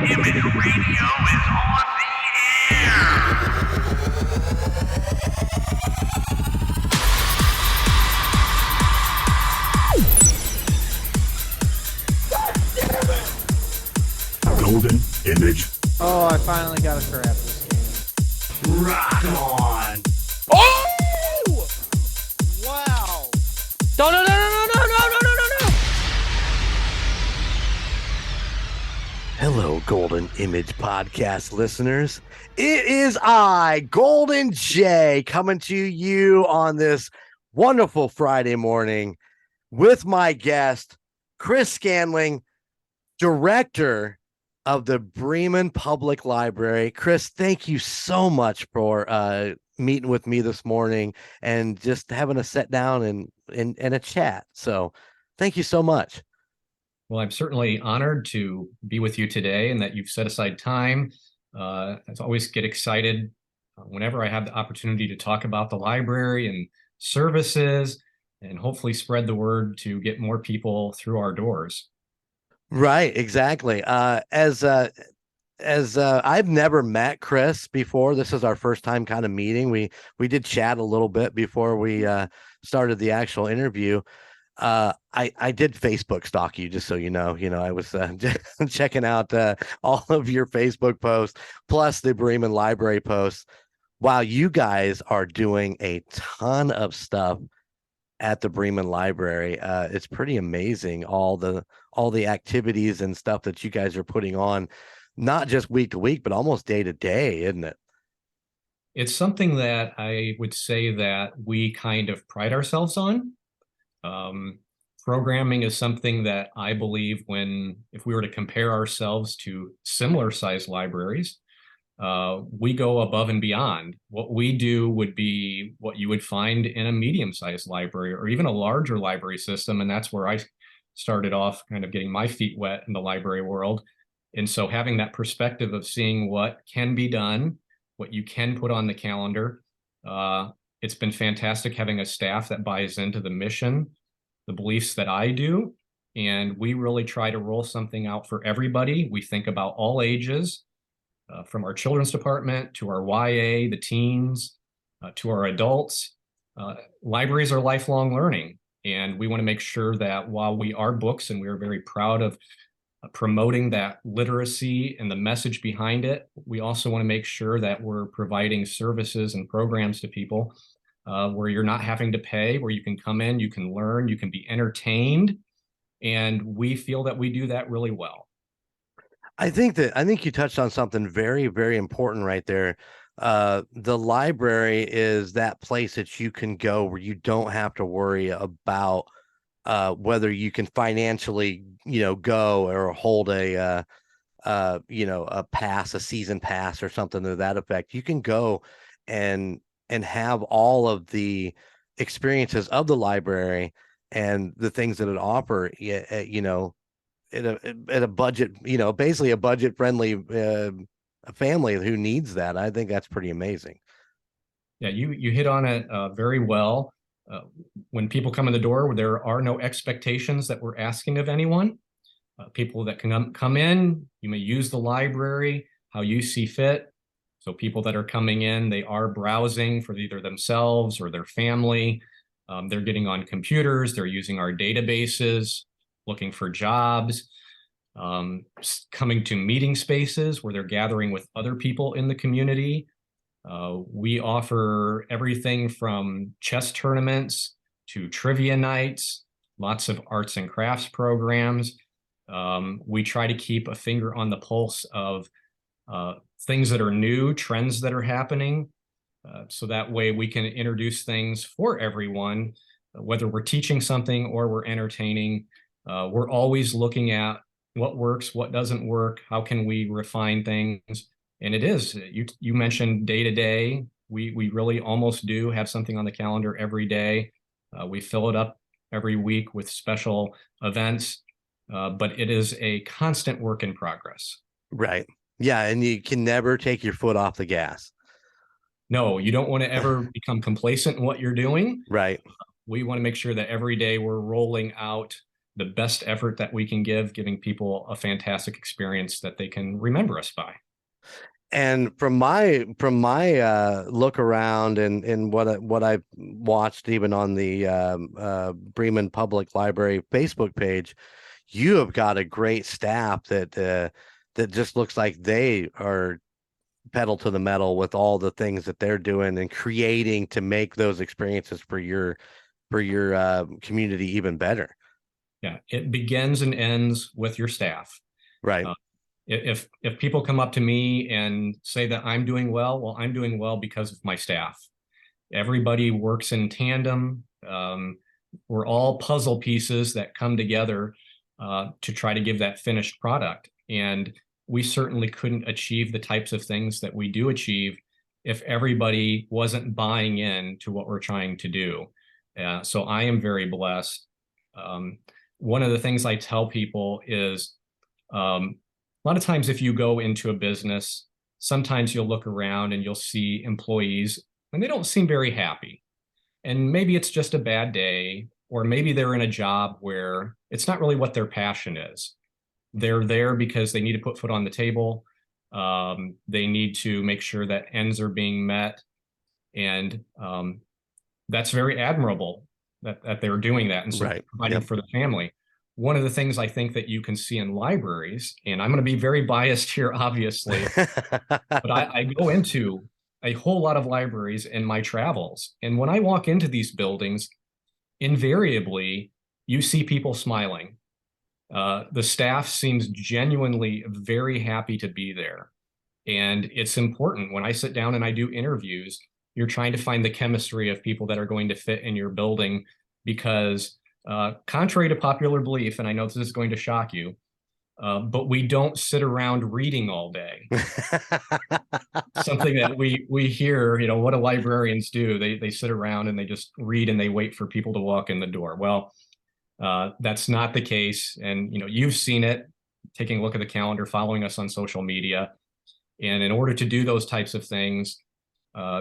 Image Radio is on the air. Golden Image. Oh, I finally got to craft this game. Rock on. Oh! Wow. No, no, no, no, no, no, no, no, no, no. Hello, Golden Image Podcast listeners. It is I, Golden J, coming to you on this wonderful Friday morning with my guest, Chris Scandling, director of the Bremen Public Library. Chris, thank you so much for meeting with me this morning and just having a sit down and a chat. So thank you so much. Well, I'm certainly honored to be with you today and that you've set aside time. As always, get excited whenever I have the opportunity to talk about the library and services and hopefully spread the word to get more people through our doors. Right, exactly. As I've never met Chris before. This is our first time kind of meeting. We did chat a little bit before we started the actual interview. I did Facebook stalk you, just so you know. I was checking out all of your Facebook posts, plus the Bremen Library posts. Wow, you guys are doing a ton of stuff at the Bremen Library. It's pretty amazing, all the activities and stuff that you guys are putting on, not just week to week, but almost day to day, isn't it? It's something that I would say that we kind of pride ourselves on. Programming is something that I believe if we were to compare ourselves to similar sized libraries, we go above and beyond. What we do would be what you would find in a medium-sized library or even a larger library system. And that's where I started off kind of getting my feet wet in the library world. And so having that perspective of seeing what can be done, what you can put on the calendar, it's been fantastic having a staff that buys into the mission, the beliefs that I do. And we really try to roll something out for everybody. We think about all ages. From our children's department to our YA, the teens, to our adults. Libraries are lifelong learning. And we want to make sure that while we are books and we are very proud of promoting that literacy and the message behind it, we also want to make sure that we're providing services and programs to people where you're not having to pay, where you can come in, you can learn, you can be entertained. And we feel that we do that really well. I think you touched on something very, very important right there. The library is that place that you can go where you don't have to worry about whether you can financially, go or hold a pass, a season pass or something to that effect. You can go and have all of the experiences of the library and the things that it offer, at a budget, basically a budget friendly family who needs that. I think that's pretty amazing. Yeah, you hit on it very well. When people come in the door, there are no expectations that we're asking of anyone. People that can come in, you may use the library how you see fit. So people that are coming in, they are browsing for either themselves or their family. They're getting on computers, they're using our databases, looking for jobs, coming to meeting spaces where they're gathering with other people in the community. We offer everything from chess tournaments to trivia nights, lots of arts and crafts programs. We try to keep a finger on the pulse of things that are new, trends that are happening. So that way we can introduce things for everyone, whether we're teaching something or we're entertaining. We're always looking at what works, what doesn't work, how can we refine things. And it is, you mentioned day to day. We really almost do have something on the calendar every day. We fill it up every week with special events, but it is a constant work in progress. Right. Yeah. And you can never take your foot off the gas. No, you don't want to ever become complacent in what you're doing. Right. We want to make sure that every day we're rolling out the best effort that we can give, giving people a fantastic experience that they can remember us by. And from my look around and what I've watched even on the Bremen Public Library Facebook page, you have got a great staff that just looks like they are pedal to the metal with all the things that they're doing and creating to make those experiences for your community even better. Yeah, it begins and ends with your staff. Right. If people come up to me and say that I'm doing well, I'm doing well because of my staff. Everybody works in tandem. We're all puzzle pieces that come together to try to give that finished product. And we certainly couldn't achieve the types of things that we do achieve if everybody wasn't buying in to what we're trying to do. So I am very blessed. One of the things I tell people is, a lot of times if you go into a business, sometimes you'll look around and you'll see employees and they don't seem very happy. And maybe it's just a bad day, or maybe they're in a job where it's not really what their passion is. They're there because they need to put food on the table. They need to make sure that ends are being met. And that's very admirable that they're doing that and so providing for the family. One of the things I think that you can see in libraries, and I'm going to be very biased here, obviously, but I go into a whole lot of libraries in my travels. And when I walk into these buildings, invariably, you see people smiling. The staff seems genuinely very happy to be there. And it's important when I sit down and I do interviews, you're trying to find the chemistry of people that are going to fit in your building because contrary to popular belief, and I know this is going to shock you, but we don't sit around reading all day. Something that we hear, what do librarians do? They sit around and they just read and they wait for people to walk in the door. Well, that's not the case. And, you've seen it, taking a look at the calendar, following us on social media. And in order to do those types of things,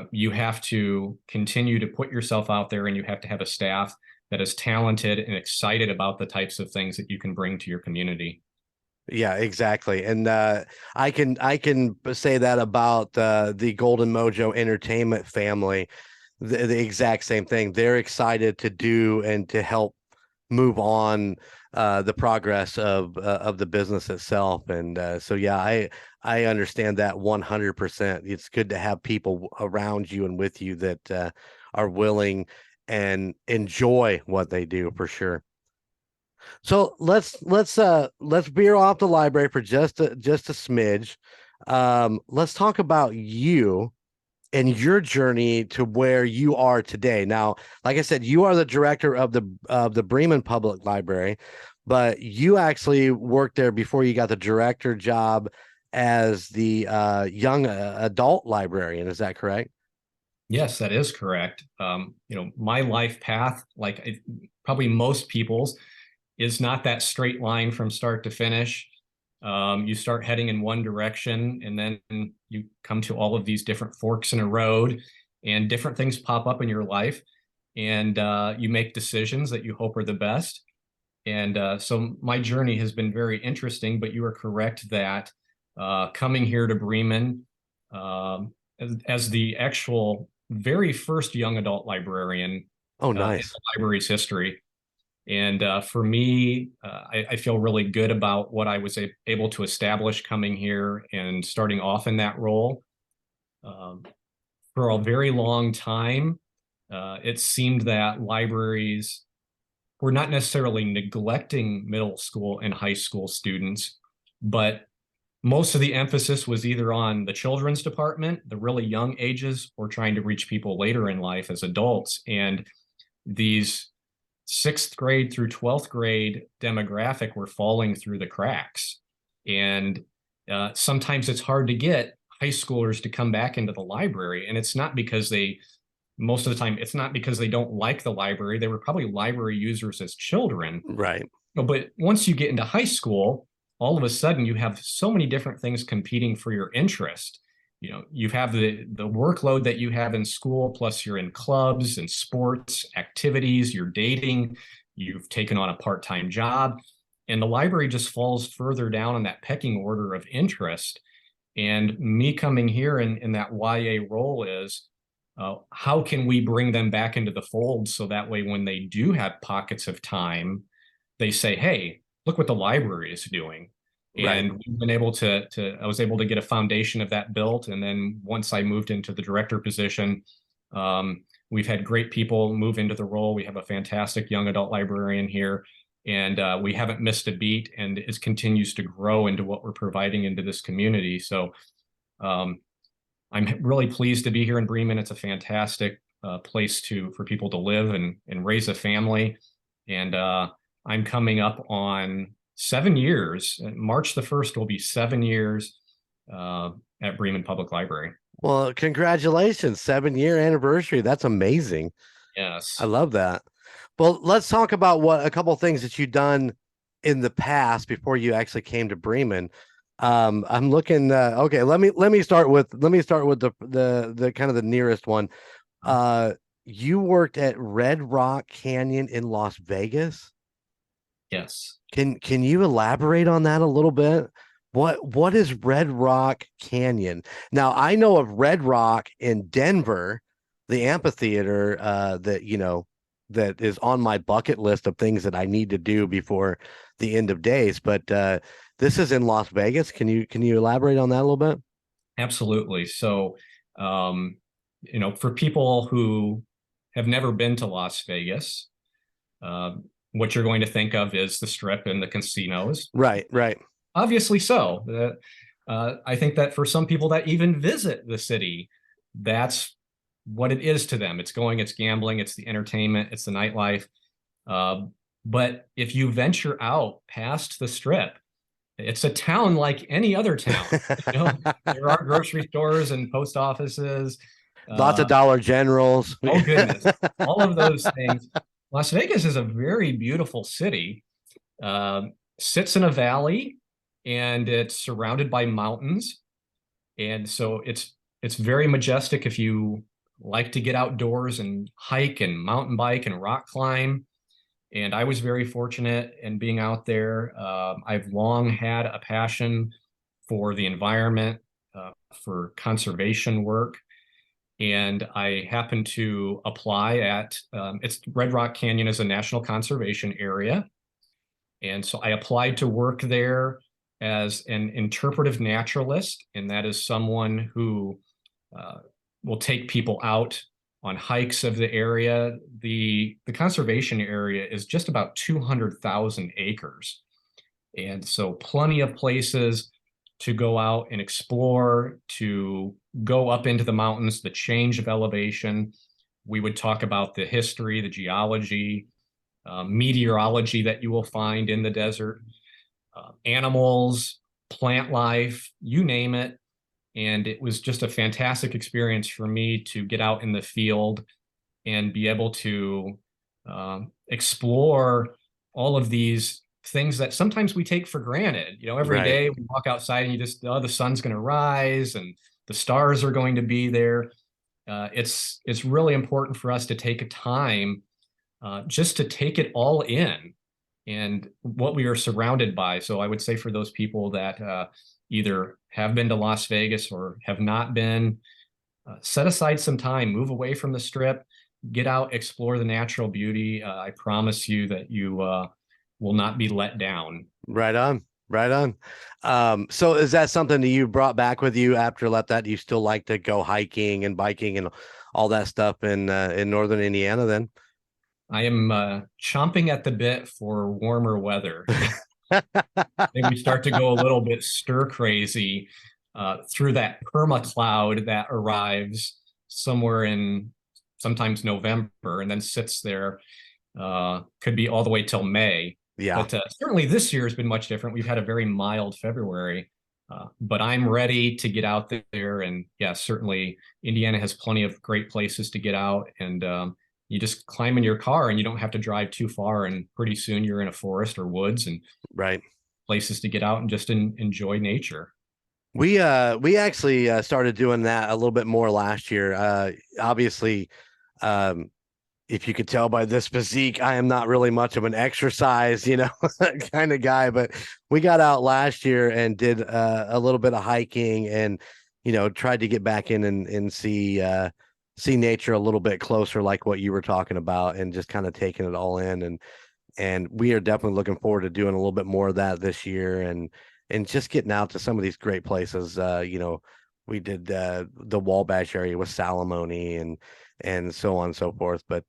you have to continue to put yourself out there and you have to have a staff that is talented and excited about the types of things that you can bring to your community. Yeah, exactly. And I can say that about the Golden Mojo Entertainment family, the exact same thing. They're excited to do and to help move on the progress of the business itself. And so, yeah, I understand that 100%. It's good to have people around you and with you that are willing and enjoy what they do for sure. So let's veer off the library for just a smidge. Let's talk about you and your journey to where you are today. Now, like I said, you are the director of the Bremen Public Library, but you actually worked there before you got the director job as the young adult librarian. Is that correct? Yes, that is correct. My life path, probably most people's, is not that straight line from start to finish. You start heading in one direction and then you come to all of these different forks in a road and different things pop up in your life and you make decisions that you hope are the best. And so my journey has been very interesting, but you are correct that coming here to Bremen as the actual very first young adult librarian in the library's history. And for me, I feel really good about what I was able to establish coming here and starting off in that role. For a very long time, it seemed that libraries were not necessarily neglecting middle school and high school students, but most of the emphasis was either on the children's department, the really young ages, or trying to reach people later in life as adults. And these 6th grade through 12th grade demographic were falling through the cracks. And sometimes it's hard to get high schoolers to come back into the library. And it's not because most of the time, it's not because they don't like the library. They were probably library users as children. Right. But once you get into high school, all of a sudden you have so many different things competing for your interest. You have the workload that you have in school, plus you're in clubs and sports activities, you're dating, you've taken on a part-time job, and the library just falls further down on that pecking order of interest. And me coming here in that YA role is, how can we bring them back into the fold so that way when they do have pockets of time, they say, hey, look what the library is doing. And we've been able I was able to get a foundation of that built. And then once I moved into the director position, we've had great people move into the role. We have a fantastic young adult librarian here, and we haven't missed a beat, and it continues to grow into what we're providing into this community. So I'm really pleased to be here in Bremen. It's a fantastic place for people to live and raise a family. And I'm coming up on 7 years. March the 1st will be 7 years at Bremen Public Library. Well, congratulations, 7-year anniversary. That's amazing. Yes. I love that. Well, let's talk about a couple of things that you've done in the past before you actually came to Bremen. I'm looking. Okay, let me start with the kind of the nearest one. You worked at Red Rock Canyon in Las Vegas. Yes. Can you elaborate on that a little bit? What is Red Rock Canyon? Now, I know of Red Rock in Denver, the amphitheater that is on my bucket list of things that I need to do before the end of days. But this is in Las Vegas. Can you elaborate on that a little bit? Absolutely. So, for people who have never been to Las Vegas, what you're going to think of is the Strip and the casinos. Right. Obviously so. I think that for some people that even visit the city, that's what it is to them. It's gambling, it's the entertainment, it's the nightlife. But if you venture out past the Strip, it's a town like any other town. There are grocery stores and post offices. Lots of Dollar Generals. Oh, goodness. All of those things. Las Vegas is a very beautiful city. Sits in a valley, and it's surrounded by mountains. And so it's very majestic if you like to get outdoors and hike and mountain bike and rock climb. And I was very fortunate in being out there. I've long had a passion for the environment, for conservation work. And I happened to apply at, Red Rock Canyon is a national conservation area. And so I applied to work there as an interpretive naturalist. And that is someone who will take people out on hikes of the area. The conservation area is just about 200,000 acres. And so plenty of places to go out and explore, to go up into the mountains, the change of elevation. We would talk about the history, the geology, meteorology that you will find in the desert, animals, plant life, you name it. And it was just a fantastic experience for me to get out in the field and be able to explore all of these things that sometimes we take for granted. Every day we walk outside and you just, the sun's going to rise and the stars are going to be there. It's really important for us to take a time just to take it all in and what we are surrounded by. So I would say for those people that either have been to Las Vegas or have not been, set aside some time, move away from the Strip, get out, explore the natural beauty. I promise you that you will not be let down. Right on. So is that something that you brought back with you after that? You still like to go hiking and biking and all that stuff in northern Indiana then? I am chomping at the bit for warmer weather. Then we start to go a little bit stir crazy through that perma cloud that arrives somewhere in sometimes November and then sits there. Could be all the way till May. Yeah. But certainly this year has been much different. We've had a very mild February, but I'm ready to get out there. And yeah, certainly Indiana has plenty of great places to get out. And you just climb in your car and you don't have to drive too far. And pretty soon you're in a forest or woods and places to get out and just enjoy nature. We actually started doing that a little bit more last year. Obviously, if you could tell by this physique, I am not really much of an exercise, kind of guy. But we got out last year and did a little bit of hiking and, tried to get back in and see nature a little bit closer, like what you were talking about, and just kind of taking it all in. And we are definitely looking forward to doing a little bit more of that this year and just getting out to some of these great places. We did the Wabash area with Salamone and so on and so forth. But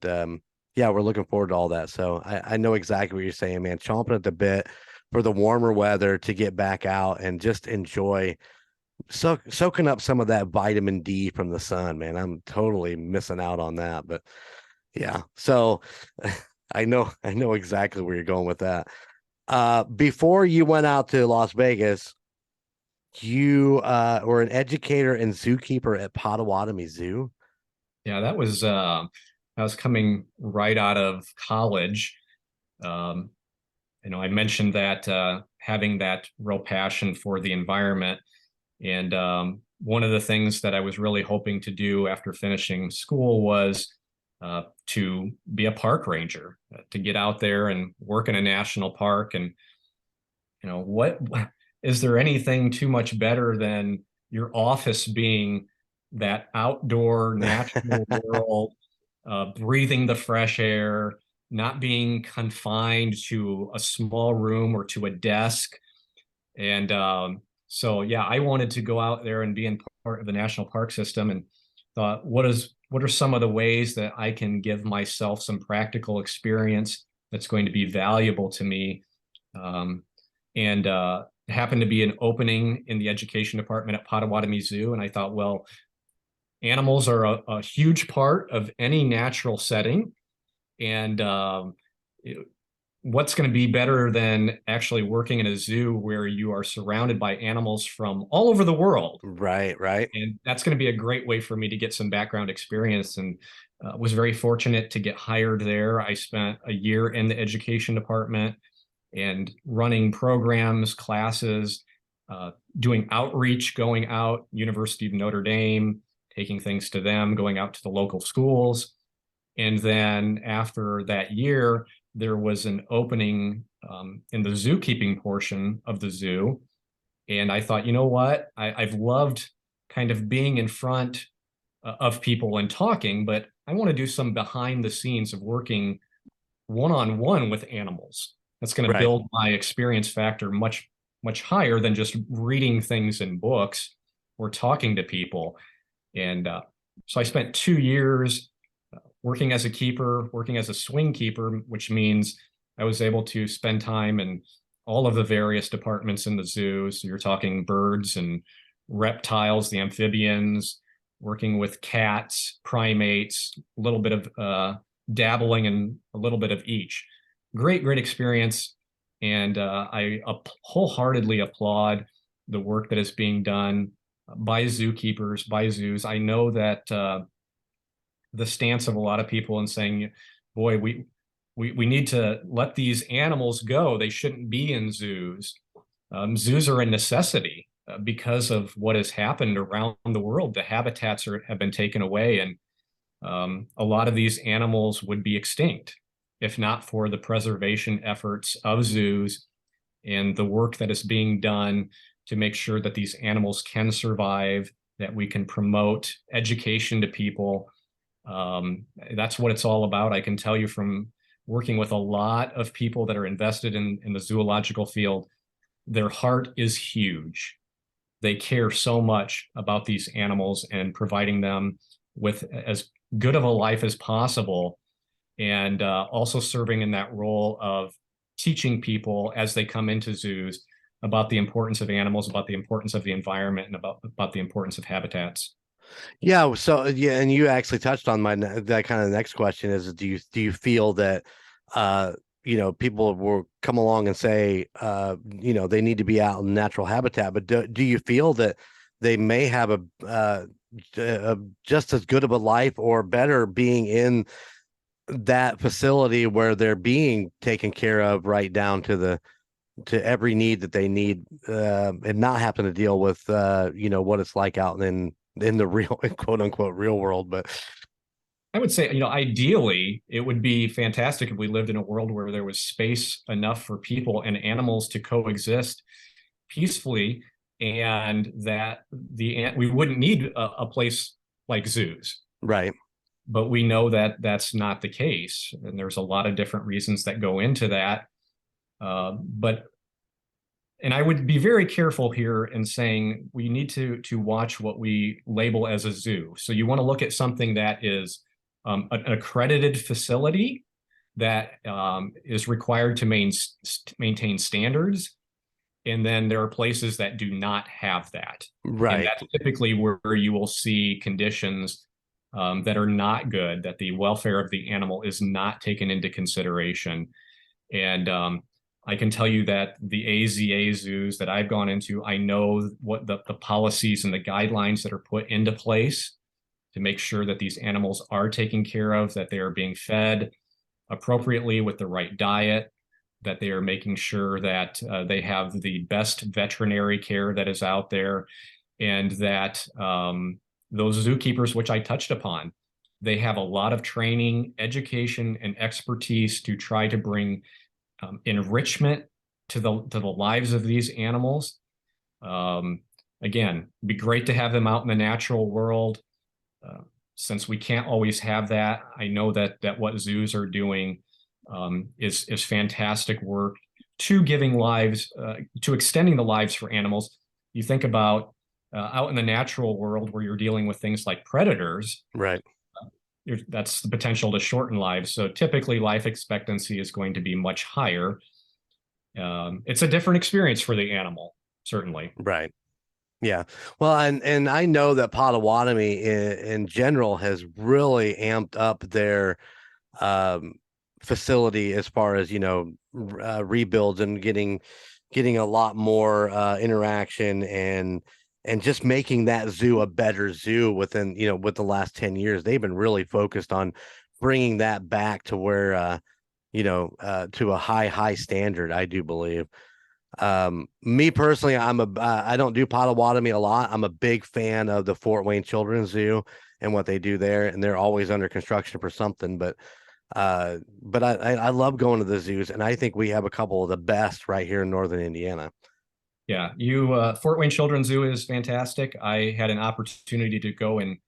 yeah, we're looking forward to all that. So I know exactly what you're saying, man. Chomping at the bit for the warmer weather to get back out and just enjoy soaking up some of that vitamin D from the sun, man. I'm totally missing out on that. But yeah, so I know exactly where you're going with that. Before you went out to Las Vegas, you were an educator and zookeeper at Potawatomi Zoo. Yeah, that was I was coming right out of college. I mentioned that having that real passion for the environment. And one of the things that I was really hoping to do after finishing school was to be a park ranger, to get out there and work in a national park. And, what is there anything too much better than your office being that outdoor natural world, breathing the fresh air, not being confined to a small room or to a desk. And so, yeah, I wanted to go out there and be in part of the national park system, and thought, what are some of the ways that I can give myself some practical experience that's going to be valuable to me? And happened to be an opening in the education department at Potawatomi Zoo. And I thought, well, animals are a huge part of any natural setting. And what's going to be better than actually working in a zoo where you are surrounded by animals from all over the world? Right. And that's going to be a great way for me to get some background experience, and was very fortunate to get hired there. I spent a year in the education department and running programs, classes, doing outreach, going out, University of Notre Dame, taking things to them, going out to the local schools. And then after that year, there was an opening in the zookeeping portion of the zoo. And I thought, you know what? I've loved kind of being in front of people and talking, but I want to do some behind the scenes of working one-on-one with animals. That's going to build my experience factor much, much higher than just reading things in books or talking to people. And so I spent 2 years working as a keeper, working as a swing keeper, which means I was able to spend time in all of the various departments in the zoo. So you're talking birds and reptiles, the amphibians, working with cats, primates, a little bit of dabbling in a little bit of each. Great experience. And I wholeheartedly applaud the work that is being done by zookeepers, by zoos. I know that the stance of a lot of people in saying, boy, we need to let these animals go. They shouldn't be in zoos. Zoos are a necessity because of what has happened around the world. The habitats have been taken away, and a lot of these animals would be extinct if not for the preservation efforts of zoos and the work that is being done to make sure that these animals can survive, that we can promote education to people. That's what it's all about. I can tell you from working with a lot of people that are invested in the zoological field, their heart is huge. They care so much about these animals and providing them with as good of a life as possible, and also serving in that role of teaching people as they come into zoos about the importance of animals, about the importance of the environment, and about the importance of habitats. Yeah. So yeah, and you actually touched on that kind of next question is, do you feel that people will come along and say they need to be out in natural habitat, but do you feel that they may have a just as good of a life or better being in that facility where they're being taken care of right down to every need that they need, and not having to deal with what it's like out in the real, quote unquote, real world? But I would say, ideally, it would be fantastic if we lived in a world where there was space enough for people and animals to coexist peacefully, and that we wouldn't need a place like zoos. Right. But we know that that's not the case, and there's a lot of different reasons that go into that. And I would be very careful here in saying we need to watch what we label as a zoo. So you want to look at something that is an accredited facility that is required to maintain standards. And then there are places that do not have that. Right. And that's typically where you will see conditions that are not good, that the welfare of the animal is not taken into consideration. And I can tell you that the AZA zoos that I've gone into, I know what the policies and the guidelines that are put into place to make sure that these animals are taken care of, that they are being fed appropriately with the right diet, that they are making sure that they have the best veterinary care that is out there, and that those zookeepers, which I touched upon, they have a lot of training, education, and expertise to try to bring enrichment to the lives of these animals. Again, it'd be great to have them out in the natural world. Since we can't always have that, I know that what zoos are doing is fantastic work to giving lives, to extending the lives for animals. You think about out in the natural world where you're dealing with things like predators, Right. That's the potential to shorten lives. So typically life expectancy is going to be much higher. It's a different experience for the animal, certainly. Right. Yeah. Well, and I know that Potawatomi in general has really amped up their facility as far as, rebuilds and getting a lot more interaction and just making that zoo a better zoo within, with the last 10 years. They've been really focused on bringing that back to where, to a high standard, I do believe. Me personally, I don't do Potawatomi a lot. I'm a big fan of the Fort Wayne Children's Zoo and what they do there, and they're always under construction for something. But I love going to the zoos, and I think we have a couple of the best right here in Northern Indiana. Yeah, Fort Wayne Children's Zoo is fantastic. I had an opportunity to go and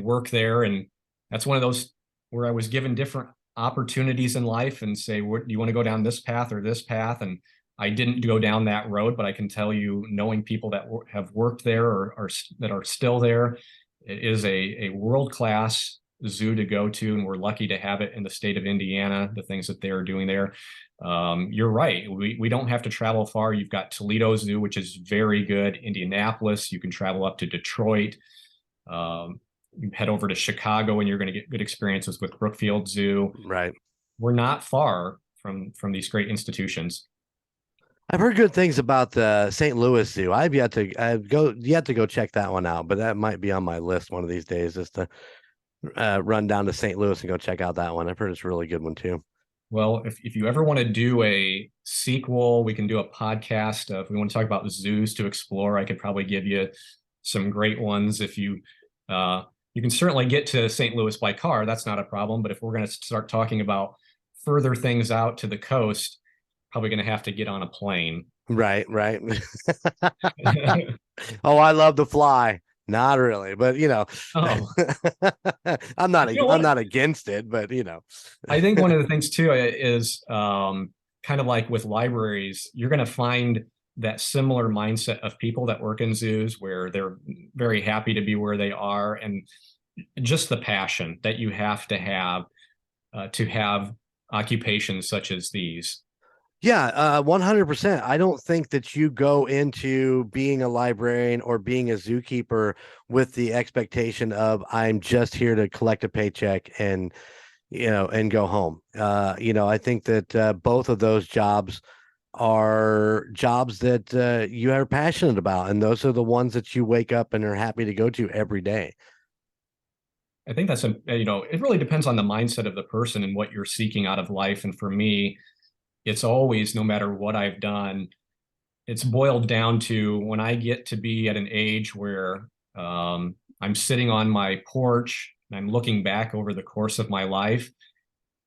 work there, and that's one of those where I was given different opportunities in life and say, do you want to go down this path or this path? And I didn't go down that road, but I can tell you, knowing people that have worked there or that are still there, it is a world-class zoo to go to, and we're lucky to have it in the state of Indiana, the things that they're doing there. You're right. We don't have to travel far. You've got Toledo Zoo, which is very good. Indianapolis, you can travel up to Detroit. You head over to Chicago and you're going to get good experiences with Brookfield Zoo. Right. We're not far from these great institutions. I've heard good things about the St. Louis Zoo. I've yet to go check that one out, but that might be on my list one of these days, is to run down to St. Louis and go check out that one. I've heard it's a really good one too. Well, if you ever want to do a sequel, we can do a podcast. If we want to talk about zoos to explore, I could probably give you some great ones. If you can certainly get to St. Louis by car, that's not a problem. But if we're going to start talking about further things out to the coast, probably going to have to get on a plane. Right. Oh, I love to fly. Not really, but I'm not against it, but I think one of the things too is kind of like with libraries, you're going to find that similar mindset of people that work in zoos where they're very happy to be where they are, and just the passion that you have to have occupations such as these. Yeah, 100%. I don't think that you go into being a librarian or being a zookeeper with the expectation of I'm just here to collect a paycheck and go home. I think that both of those jobs are jobs that you are passionate about, and those are the ones that you wake up and are happy to go to every day. I think that's it really depends on the mindset of the person and what you're seeking out of life. And for me, it's always, no matter what I've done, it's boiled down to when I get to be at an age where I'm sitting on my porch and I'm looking back over the course of my life,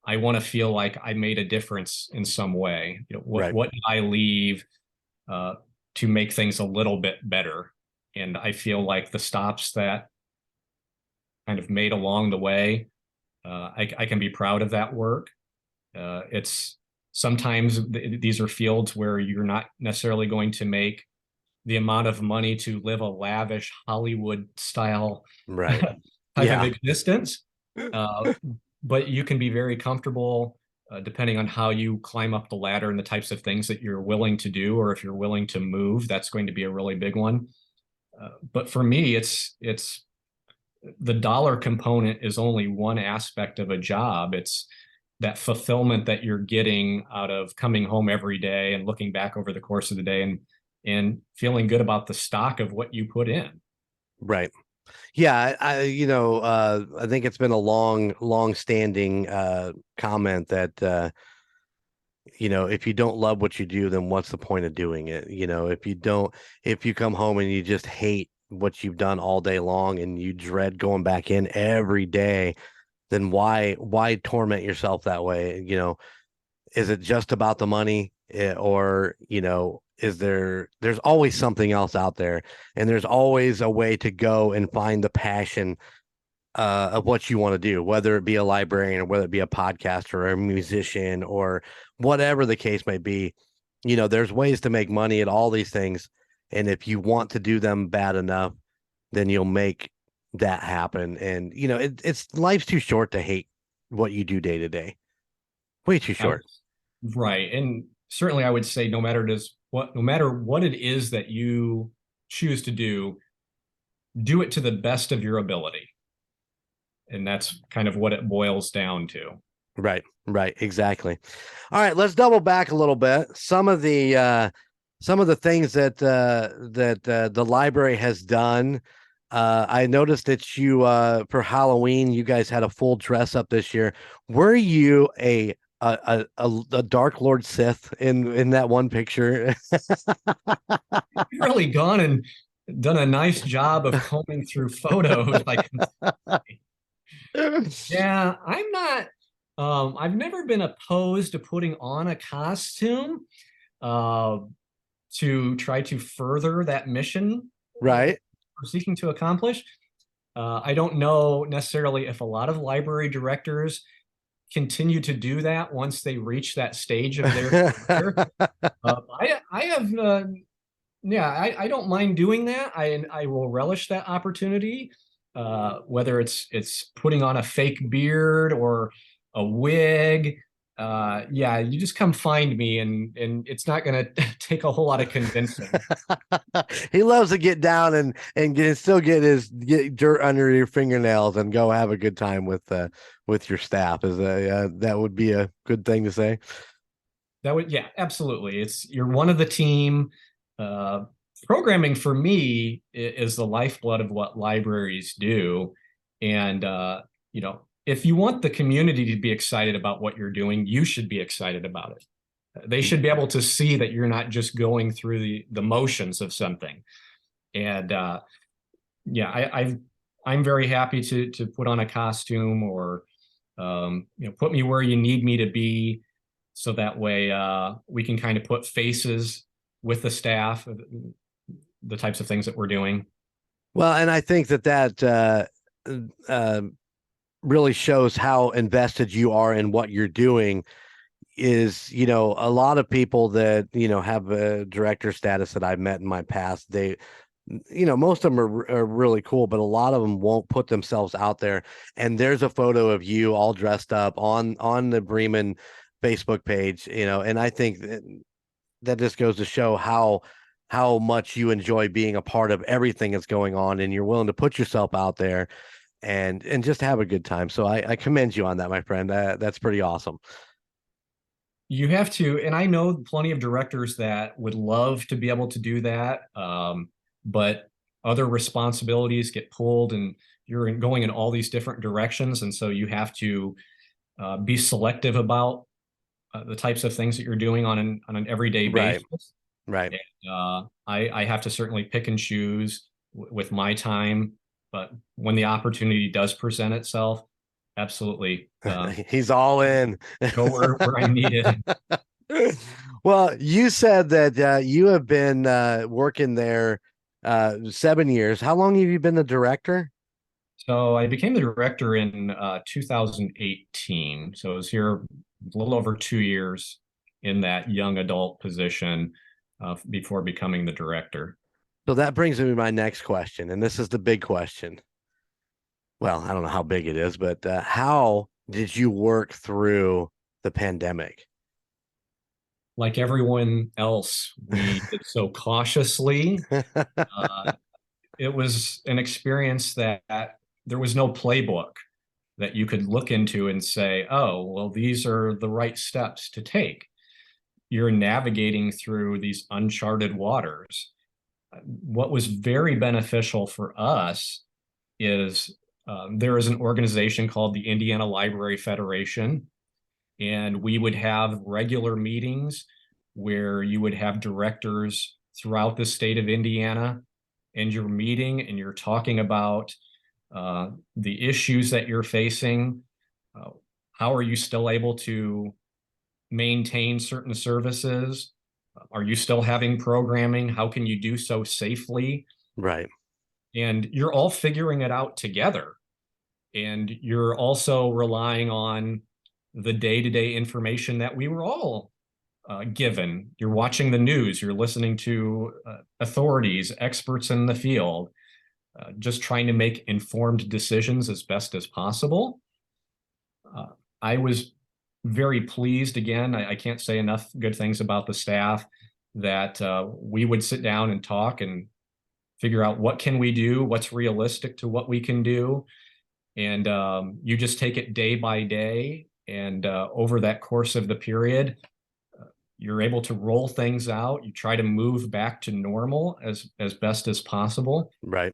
I want to feel like I made a difference in some way. What did I leave to make things a little bit better? And I feel like the stops that kind of made along the way, I can be proud of that work. It's sometimes these are fields where you're not necessarily going to make the amount of money to live a lavish Hollywood style type of existence. But you can be very comfortable depending on how you climb up the ladder and the types of things that you're willing to do, or if you're willing to move, that's going to be a really big one. But for me, it's the dollar component is only one aspect of a job. It's that fulfillment that you're getting out of coming home every day and looking back over the course of the day and feeling good about the stock of what you put in. Right. Yeah. I think it's been a long standing comment that, if you don't love what you do, then what's the point of doing it? If you come home and you just hate what you've done all day long and you dread going back in every day, then why torment yourself that way? Is it just about the money, or, there's always something else out there, and there's always a way to go and find the passion of what you want to do, whether it be a librarian or whether it be a podcaster or a musician or whatever the case may be. There's ways to make money at all these things. And if you want to do them bad enough, then you'll make that happen. And, it's life's too short to hate what you do day to day. Way too short. Right. And certainly I would say no matter what it is that you choose to do it to the best of your ability. And that's kind of what it boils down to. Right. Exactly. All right, let's double back a little bit. Some of the things that the library has done. I noticed that you for Halloween, you guys had a full dress up this year. Were you a Dark Lord Sith in that one picture? You've really gone and done a nice job of combing through photos. Yeah, I'm not. I've never been opposed to putting on a costume to try to further that mission, right? We're seeking to accomplish. I don't know necessarily if a lot of library directors continue to do that once they reach that stage of their career. I have, I don't mind doing that. I will relish that opportunity. Whether it's putting on a fake beard or a wig, you just come find me, and it's not going to take a whole lot of convincing. He loves to get down and get dirt under your fingernails and go have a good time with your staff. That would be a good thing to say. Absolutely. You're one of the team. Programming for me is the lifeblood of what libraries do. And, if you want the community to be excited about what you're doing, you should be excited about it. They should be able to see that you're not just going through the motions of something. And, I'm very happy to put on a costume or, put me where you need me to be. So that way we can kind of put faces with the staff, the types of things that we're doing. Well, and I think that really shows how invested you are in what you're doing. Is, a lot of people that, have a director status that I've met in my past, they, most of them are really cool, but a lot of them won't put themselves out there. And there's a photo of you all dressed up on the Bremen Facebook page, and I think that just goes to show how much you enjoy being a part of everything that's going on, and you're willing to put yourself out there and just have a good time. So I commend you on that, my friend. That's pretty awesome. You have to, and I know plenty of directors that would love to be able to do that, but other responsibilities get pulled, and you're going in all these different directions, and so you have to be selective about the types of things that you're doing on an everyday basis. Right. And, I have to certainly pick and choose with my time. but when the opportunity does present itself, absolutely, He's all in. go where I'm needed. Well, you said that you have been working there 7 years. How long have you been the director? So I became the director in 2018. So I was here a little over 2 years in that young adult position before becoming the director. So that brings me to my next question, and this is the big question. Well, I don't know how big it is, but how did you work through the pandemic? Like everyone else, we did so cautiously. It was an experience that there was no playbook that you could look into and say, oh, well, these are the right steps to take. You're navigating through these uncharted waters. What was very beneficial for us is there is an organization called the Indiana Library Federation, and we would have regular meetings where you would have directors throughout the state of Indiana, and you're meeting and you're talking about the issues that you're facing. How are you still able to maintain certain services? Are you still having programming? How can you do so safely? Right. And you're all figuring it out together. And you're also relying on the day-to-day information that we were all given. You're watching the news, you're listening to authorities, experts in the field, just trying to make informed decisions as best as possible. I was very pleased, again, I can't say enough good things about the staff, that we would sit down and talk and figure out what can we do, what's realistic to what we can do. And you just take it day by day. And over that course of the period, you're able to roll things out. You try to move back to normal as best as possible. Right.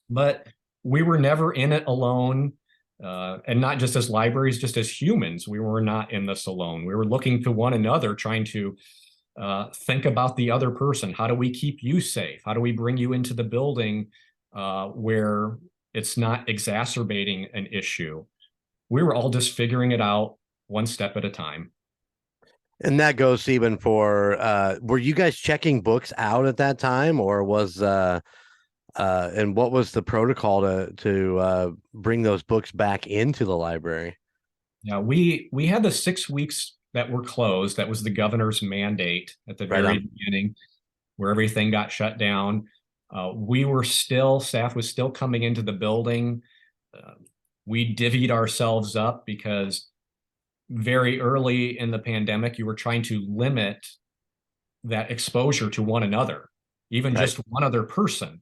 But we were never in it alone. And not just as libraries, just as humans, we were not in this alone. We were looking to one another, trying to think about the other person. How do we keep you safe? How do we bring you into the building where it's not exacerbating an issue? We were all just figuring it out one step at a time. And that goes even for were you guys checking books out at that time, or was and what was the protocol to bring those books back into the library? Yeah, we had the 6 weeks that were closed. That was the governor's mandate at the very beginning, where everything got shut down. Staff was still coming into the building. We divvied ourselves up because very early in the pandemic, you were trying to limit that exposure to one another, even just one other person.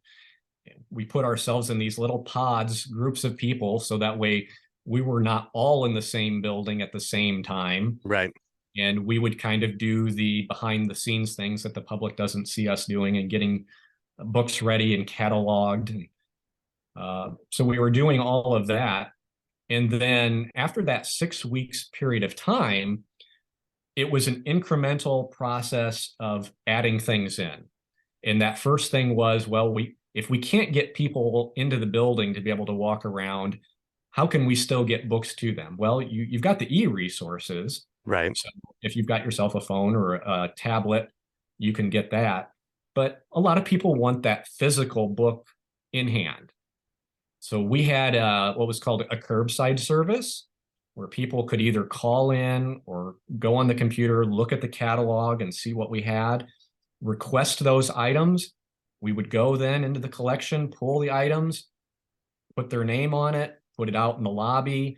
We put ourselves in these little pods, groups of people, so that way we were not all in the same building at the same time. Right. And we would kind of do the behind the scenes things that the public doesn't see us doing, and getting books ready and cataloged. So we were doing all of that. And then after that 6 weeks period of time, it was an incremental process of adding things in. And that first thing was, well, if we can't get people into the building to be able to walk around, how can we still get books to them? Well, you've got the e-resources. Right. So if you've got yourself a phone or a tablet, you can get that. But a lot of people want that physical book in hand. So we had what was called a curbside service, where people could either call in or go on the computer, look at the catalog and see what we had, request those items. We would go then into the collection, pull the items, put their name on it, put it out in the lobby.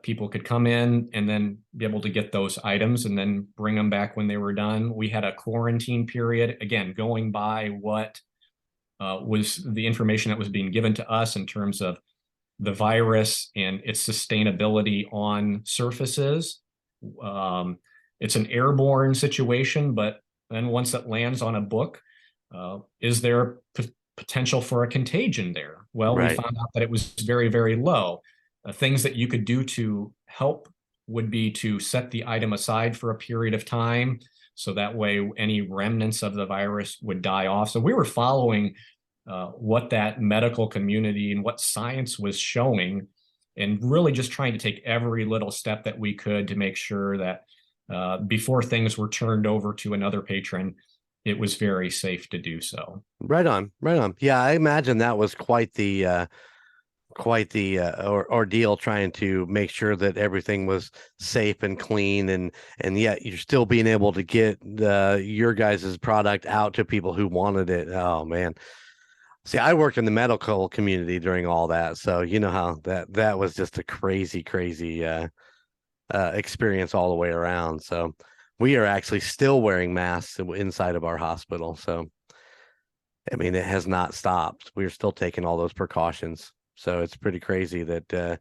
People could come in and then be able to get those items and then bring them back when they were done. We had a quarantine period, again, going by what was the information that was being given to us in terms of the virus and its sustainability on surfaces. It's an airborne situation, but then once it lands on a book, is there potential for a contagion there? Well, we found out that it was very, very low. Things that you could do to help would be to set the item aside for a period of time, so that way any remnants of the virus would die off. So we were following what that medical community and what science was showing, and really just trying to take every little step that we could to make sure that before things were turned over to another patron, it was very safe to do so. Right on, right on. Yeah, I imagine that was quite the ordeal, trying to make sure that everything was safe and clean, and yet you're still being able to get your guys' product out to people who wanted it. Oh man. See, I worked in the medical community during all that, so you know how that was just a crazy experience all the way around. So we are actually still wearing masks inside of our hospital. So I mean, it has not stopped. We're still taking all those precautions. So it's pretty crazy that,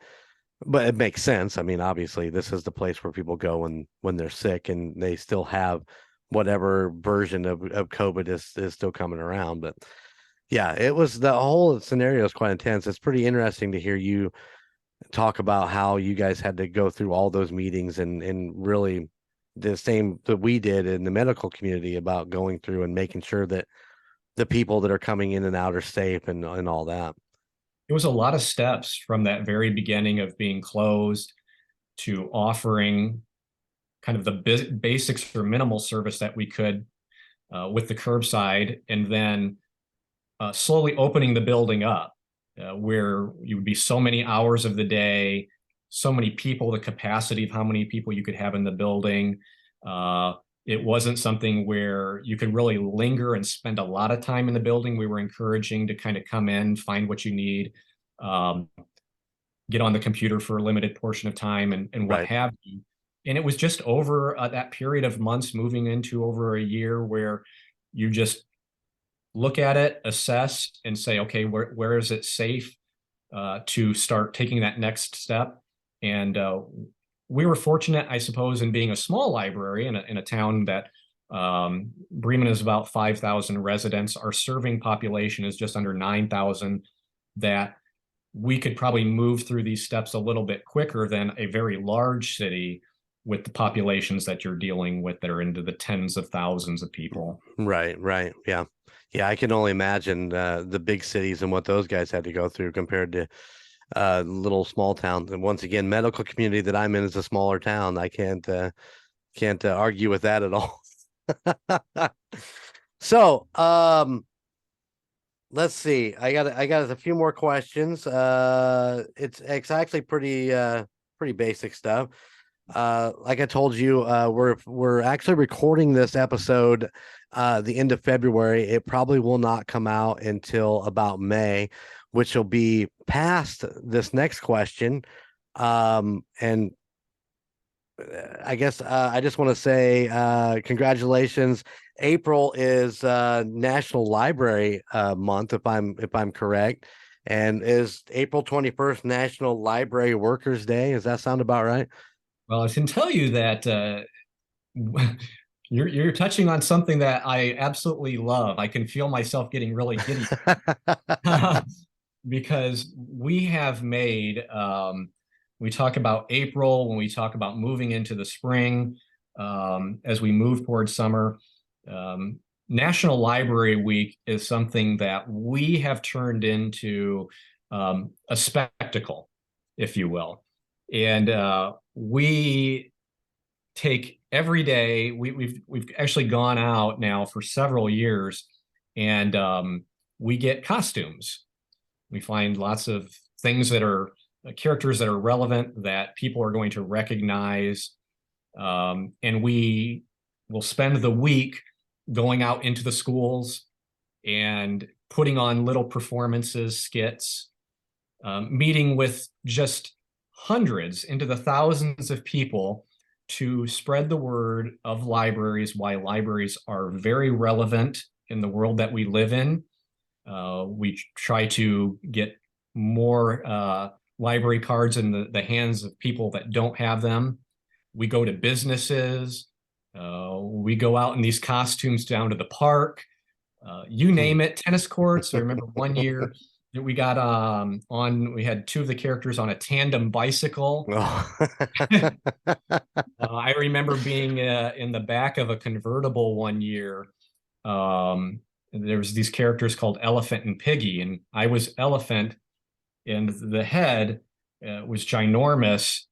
but it makes sense. I mean, obviously, this is the place where people go when they're sick, and they still have whatever version of COVID is still coming around. But yeah, it was, the whole scenario is quite intense. It's pretty interesting to hear you talk about how you guys had to go through all those meetings, and really the same that we did in the medical community about going through and making sure that the people that are coming in and out are safe and all that. It was a lot of steps from that very beginning of being closed to offering kind of the basics or minimal service that we could with the curbside, and then slowly opening the building up where you would be so many hours of the day, so many people, the capacity of how many people you could have in the building. It wasn't something where you could really linger and spend a lot of time in the building. We were encouraging to kind of come in, find what you need, get on the computer for a limited portion of time, and what have you. And it was just over that period of months, moving into over a year, where you just look at it, assess, and say, okay, where is it safe to start taking that next step? And we were fortunate, I suppose, in being a small library in a town that Bremen is about 5,000 residents. Our serving population is just under 9,000, that we could probably move through these steps a little bit quicker than a very large city with the populations that you're dealing with that are into the tens of thousands of people. Right. Yeah. I can only imagine the big cities and what those guys had to go through compared to little small towns. And once again, medical community that I'm in is a smaller town. I can't argue with that at all. So let's see. I got a few more questions. It's actually pretty basic stuff. Like I told you, we're actually recording this episode the end of February. It probably will not come out until about May, which will be past this next question. And I guess I just want to say congratulations. April is National Library Month, if I'm correct, and is April 21st National Library Workers Day. Does that sound about right? Well, I can tell you that you're touching on something that I absolutely love. I can feel myself getting really giddy because we have made, we talk about April when we talk about moving into the spring, as we move towards summer. National Library Week is something that we have turned into a spectacle, if you will. And we take every day, we've actually gone out now for several years, and we get costumes. We find lots of things that are characters that are relevant, that people are going to recognize. And we will spend the week going out into the schools and putting on little performances, skits, meeting with just hundreds into the thousands of people to spread the word of libraries, why libraries are very relevant in the world that we live in. We try to get more library cards in the hands of people that don't have them. We go to businesses. We go out in these costumes down to the park. You name it, tennis courts. I remember one year that we got we had two of the characters on a tandem bicycle. Oh. I remember being in the back of a convertible one year, there was these characters called Elephant and Piggy, and I was Elephant, and the head was ginormous.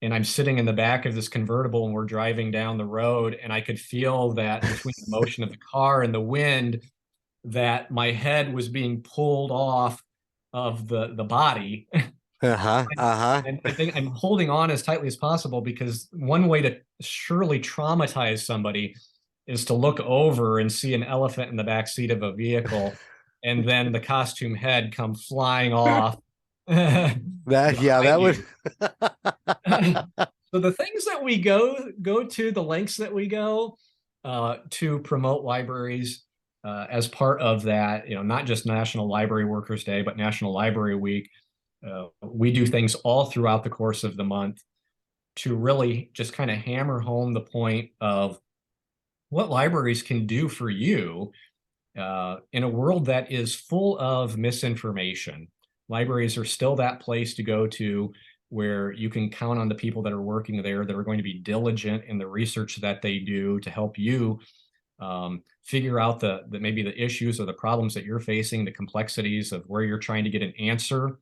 And I'm sitting in the back of this convertible and we're driving down the road, and I could feel that between the motion of the car and the wind that my head was being pulled off of the body. And I think I'm holding on as tightly as possible, because one way to surely traumatize somebody is to look over and see an elephant in the back seat of a vehicle and then the costume head come flying off. That would. So the things that we go to, the lengths that we go to promote libraries as part of that, not just National Library Workers Day, but National Library Week. We do things all throughout the course of the month to really just kind of hammer home the point of what libraries can do for you in a world that is full of misinformation. Libraries are still that place to go to where you can count on the people that are working there that are going to be diligent in the research that they do to help you figure out maybe the issues or the problems that you're facing, the complexities of where you're trying to get an answer.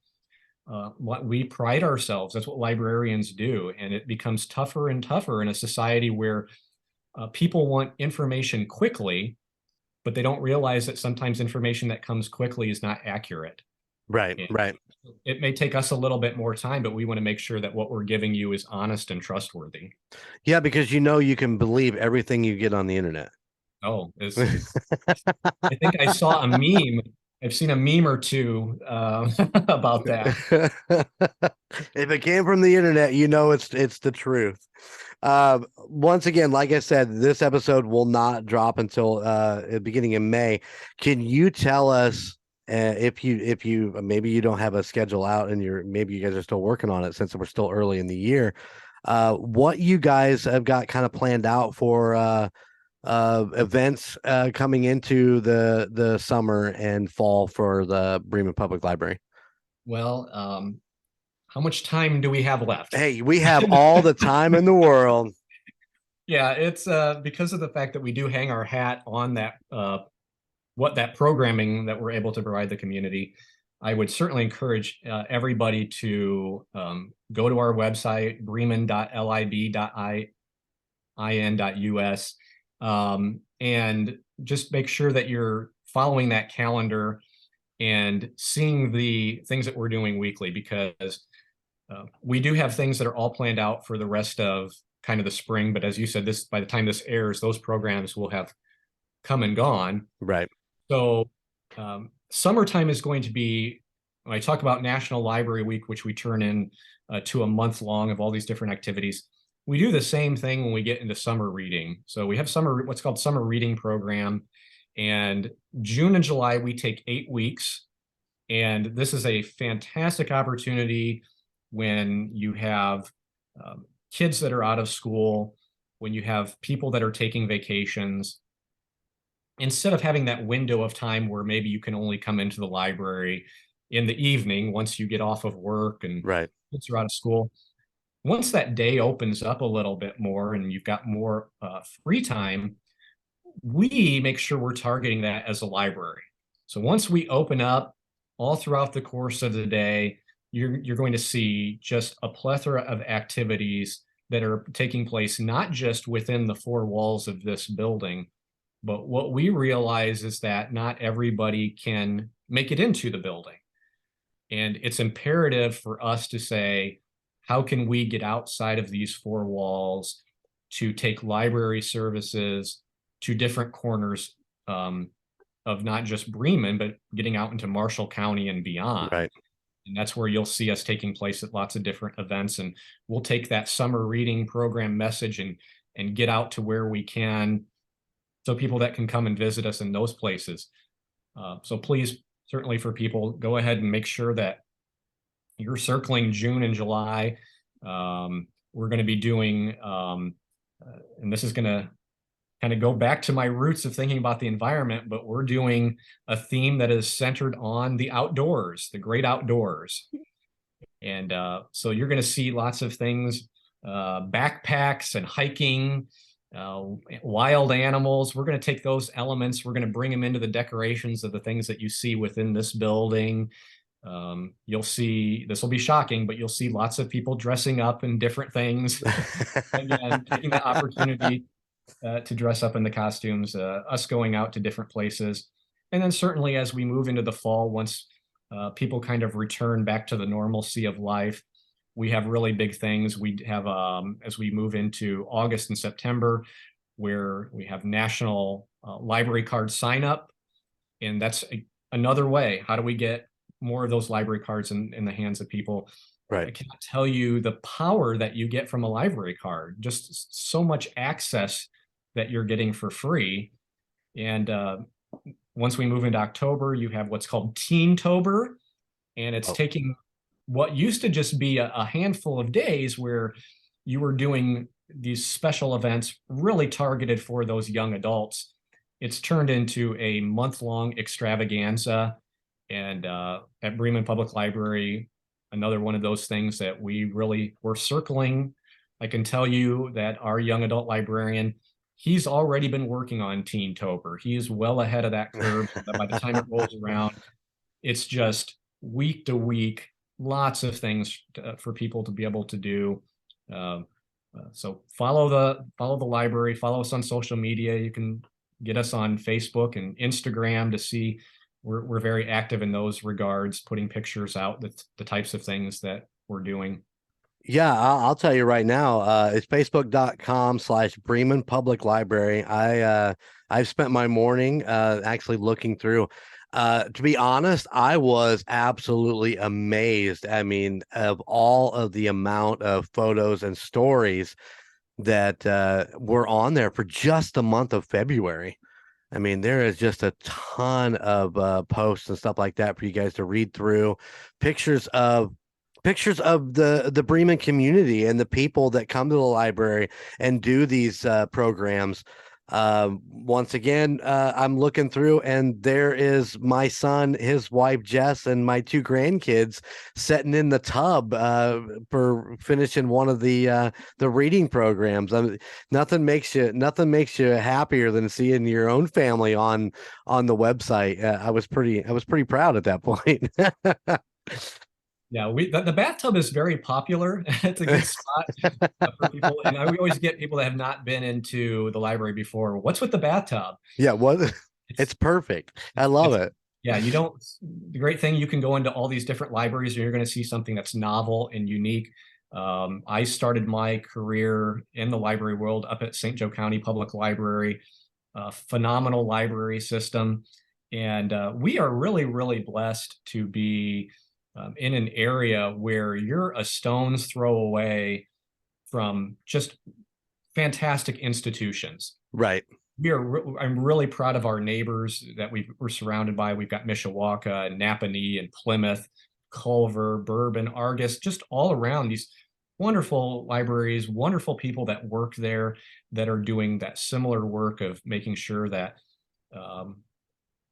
What we pride ourselves, that's what librarians do. And it becomes tougher and tougher in a society where people want information quickly, but they don't realize that sometimes information that comes quickly is not accurate. Right. It may take us a little bit more time, but we want to make sure that what we're giving you is honest and trustworthy. Yeah, because you can believe everything you get on the internet. Oh, I think I saw a meme. I've seen a meme or two about that. If it came from the internet, it's the truth. Once again, like I said, this episode will not drop until the beginning of May. Can you tell us if you maybe you don't have a schedule out and maybe you guys are still working on it since we're still early in the year, what you guys have got kind of planned out for events coming into the summer and fall for the Bremen Public Library? Well, how much time do we have left? Hey, we have all the time in the world. Yeah, it's because of the fact that we do hang our hat on that that programming that we're able to provide the community. I would certainly encourage everybody to go to our website, bremen.lib.in.us, and just make sure that you're following that calendar and seeing the things that we're doing weekly, because we do have things that are all planned out for the rest of kind of the spring. But as you said, by the time this airs, those programs will have come and gone. Right. So summertime is going to be, when I talk about National Library Week, which we turn in to a month long of all these different activities, we do the same thing when we get into summer reading. So we have what's called summer reading program, and June and July, we take 8 weeks. And this is a fantastic opportunity when you have kids that are out of school, when you have people that are taking vacations. Instead of having that window of time where maybe you can only come into the library in the evening once you get off of work and kids are out of school, once that day opens up a little bit more and you've got more free time, we make sure we're targeting that as a library. So once we open up, all throughout the course of the day, you're going to see just a plethora of activities that are taking place, not just within the four walls of this building, but what we realize is that not everybody can make it into the building. And it's imperative for us to say, how can we get outside of these four walls to take library services to different corners of not just Bremen, but getting out into Marshall County and beyond. Right. And that's where you'll see us taking place at lots of different events. And we'll take that summer reading program message and get out to where we can, so people that can come and visit us in those places. So please, certainly for people, go ahead and make sure that you're circling June and July. We're going to be doing, and this is going to kind of go back to my roots of thinking about the environment, but we're doing a theme that is centered on the outdoors, the great outdoors. And so you're going to see lots of things, backpacks and hiking wild animals. We're going to take those elements. We're going to bring them into the decorations of the things that you see within this building. You'll see, this will be shocking, but you'll see lots of people dressing up in different things. Again, taking the opportunity to dress up in the costumes, us going out to different places. And then certainly as we move into the fall, once people kind of return back to the normalcy of life, we have really big things. We have, as we move into August and September, where we have National Library Card sign up. And that's another way. How do we get more of those library cards in the hands of people? Right. I cannot tell you the power that you get from a library card, just so much access that you're getting for free. And once we move into October, you have what's called Teentober, and it's taking what used to just be a handful of days where you were doing these special events really targeted for those young adults. It's turned into a month-long extravaganza. And at Bremen Public Library, another one of those things that we really were circling. I can tell you that our young adult librarian, he's already been working on Teentober. He is well ahead of that curve. So that by the time it rolls around, it's just week to week, lots of things for people to be able to do. So follow the library, follow us on social media. You can get us on Facebook and Instagram to see. We're very active in those regards, putting pictures out, the types of things that we're doing. Yeah, I'll tell you right now, it's facebook.com/Bremen Public Library. I've spent my morning actually looking through. To be honest, I was absolutely amazed. I mean, of all of the amount of photos and stories that were on there for just the month of February. I mean, there is just a ton of posts and stuff like that for you guys to read through. Pictures of the Bremen community and the people that come to the library and do these programs. Once again, I'm looking through, and there is my son, his wife Jess, and my two grandkids sitting in the tub for finishing one of the reading programs. Nothing makes you happier than seeing your own family on the website. I was pretty proud at that point. Yeah, the bathtub is very popular. It's a good spot for people. And we always get people that have not been into the library before. What's with the bathtub? Yeah, it's perfect. I love it. Yeah, the great thing, you can go into all these different libraries and you're going to see something that's novel and unique. I started my career in the library world up at St. Joe County Public Library, a phenomenal library system. And we are really, really blessed to be in an area where you're a stone's throw away from just fantastic institutions. Right. I'm really proud of our neighbors that we're surrounded by. We've got Mishawaka and Napanee and Plymouth, Culver, Bourbon, Argus, just all around these wonderful libraries, wonderful people that work there that are doing that similar work of making sure that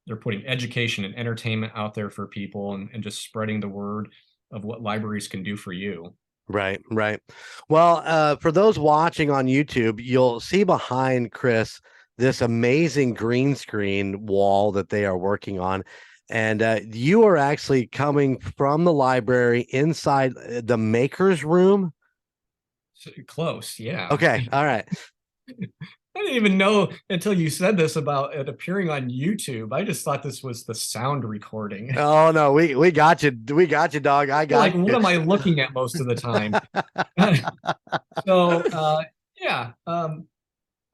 they're putting education and entertainment out there for people and just spreading the word of what libraries can do for you. Right. Well, for those watching on YouTube, you'll see behind Chris this amazing green screen wall that they are working on. And you are actually coming from the library inside the maker's room. Close, yeah. Okay, all right. I didn't even know until you said this about it appearing on YouTube. I just thought this was the sound recording. Oh no, we got you. We got you, dog. I got you. What am I looking at most of the time? So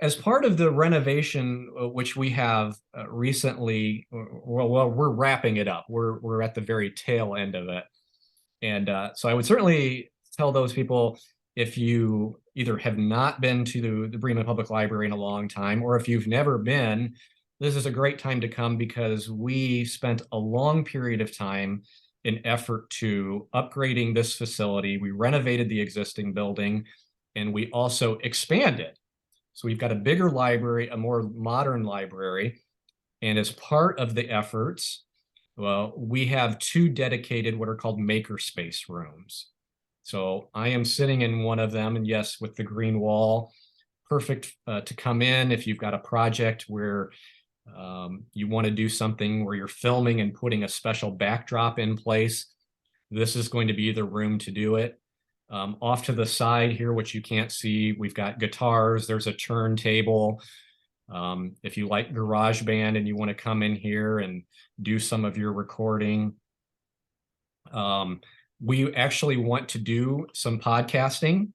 as part of the renovation, which we have recently, well, we're wrapping it up. We're at the very tail end of it. And so I would certainly tell those people, if you either have not been to the Bremen Public Library in a long time, or if you've never been, this is a great time to come, because we spent a long period of time in effort to upgrading this facility. We renovated the existing building, and we also expanded. So we've got a bigger library, a more modern library. And as part of the efforts, well, we have 2 dedicated what are called makerspace rooms. So I am sitting in one of them, and yes, with the green wall, perfect to come in if you've got a project where you want to do something where you're filming and putting a special backdrop in place. This is going to be the room to do it. Off to the side here, which you can't see, we've got guitars. There's a turntable. If you like GarageBand and you want to come in here and do some of your recording. We actually want to do some podcasting.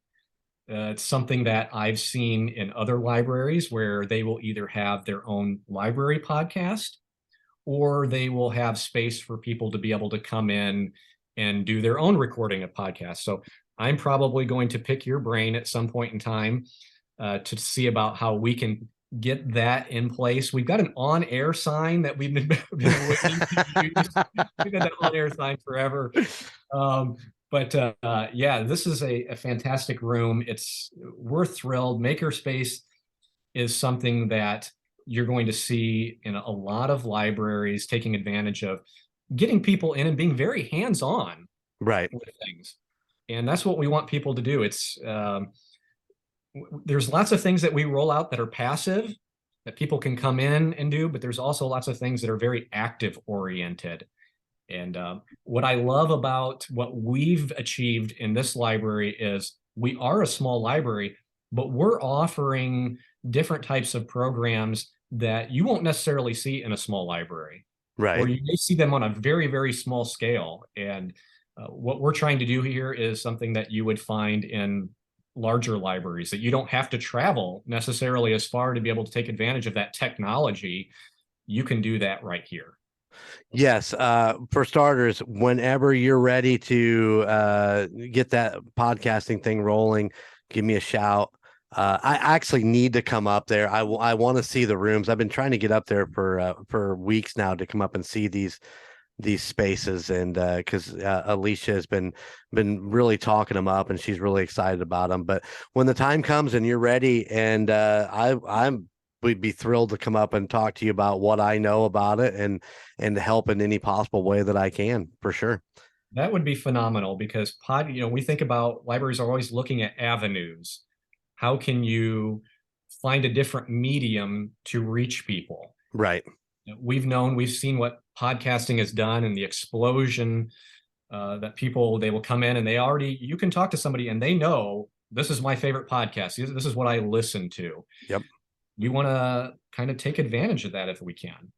It's something that I've seen in other libraries where they will either have their own library podcast or they will have space for people to be able to come in and do their own recording of podcasts. So I'm probably going to pick your brain at some point in time to see about how we can get that in place. We've got an on-air sign that we've been waiting to use. We've got that on-air sign forever. Yeah, this is a fantastic room. We're thrilled. Makerspace is something that you're going to see in a lot of libraries taking advantage of getting people in and being very hands-on right with things. And that's what we want people to do. There's lots of things that we roll out that are passive, that people can come in and do, but there's also lots of things that are very active oriented. And what I love about what we've achieved in this library is we are a small library, but we're offering different types of programs that you won't necessarily see in a small library. Right. Or you may see them on a very, very small scale. And what we're trying to do here is something that you would find in larger libraries, that you don't have to travel necessarily as far to be able to take advantage of that technology. You can do that right here. Yes. For starters, whenever you're ready to get that podcasting thing rolling, give me a shout. I actually need to come up there. I want to see the rooms. I've been trying to get up there for weeks now to come up and see these spaces, and because Alicia has been really talking them up and she's really excited about them. But when the time comes and you're ready, and we'd be thrilled to come up and talk to you about what I know about it and help in any possible way that I can, for sure. That would be phenomenal, because we think about libraries are always looking at avenues. How can you find a different medium to reach people? Right. We've seen what podcasting has done and the explosion that people, they will come in and you can talk to somebody and they know, this is my favorite podcast. This is what I listen to. Yep. We want to kind of take advantage of that if we can.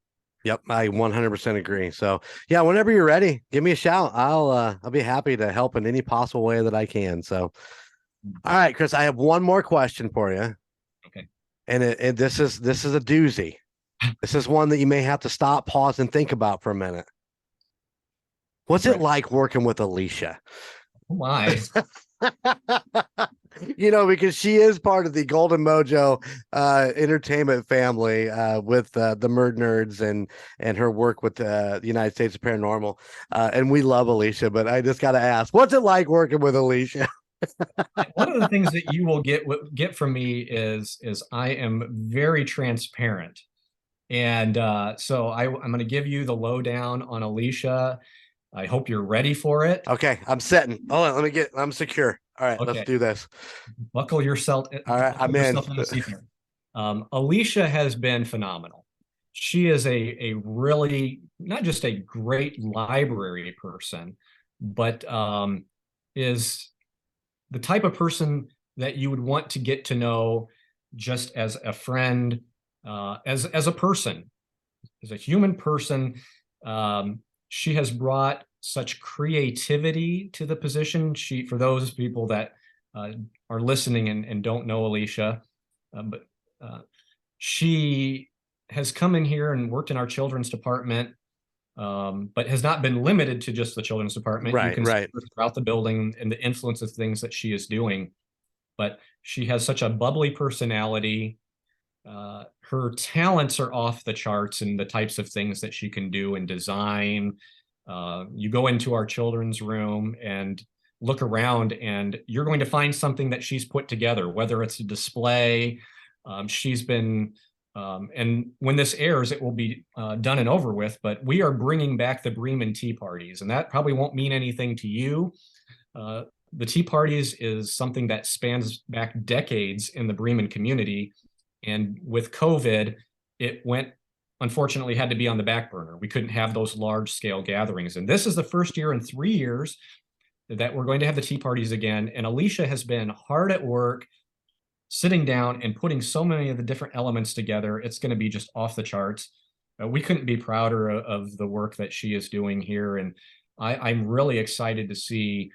Yep, I 100% agree. So yeah, whenever you're ready, give me a shout. I'll be happy to help in any possible way that I can. So, all right, Chris, I have one more question for you. Okay. And this is a doozy. This is one that you may have to stop, pause, and think about for a minute. What's it like working with Alicia? Oh my. Because she is part of the Golden Mojo Entertainment family with the MurdNerds and her work with the United States of Paranormal. And we love Alicia, but I just got to ask, what's it like working with Alicia? One of the things that you will get from me is I am very transparent. And so I'm going to give you the lowdown on Alicia. I hope you're ready for it. Okay, I'm setting. Hold on, I'm secure. All right, okay. Let's do this. Buckle yourself. All right, I'm in. Alicia has been phenomenal. She is a really, not just a great library person, but is the type of person that you would want to get to know just as a friend, as a person, as a human person. She has brought such creativity to the position. For those people that are listening and don't know Alicia, but she has come in here and worked in our children's department, but has not been limited to just the children's department. Right, you can right. see her throughout the building and the influence of things that she is doing. But she has such a bubbly personality. Her talents are off the charts in the types of things that she can do in design. You go into our children's room and look around and you're going to find something that she's put together, whether it's a display. She's been, and when this airs, it will be done and over with, but we are bringing back the Bremen tea parties, and that probably won't mean anything to you. the tea parties is something that spans back decades in the Bremen community. And with COVID, it unfortunately had to be on the back burner. We couldn't have those large scale gatherings. And this is the first year in 3 years that we're going to have the tea parties again. And Alicia has been hard at work, sitting down and putting so many of the different elements together. It's going to be just off the charts. We couldn't be prouder of the work that she is doing here. And I'm really excited to see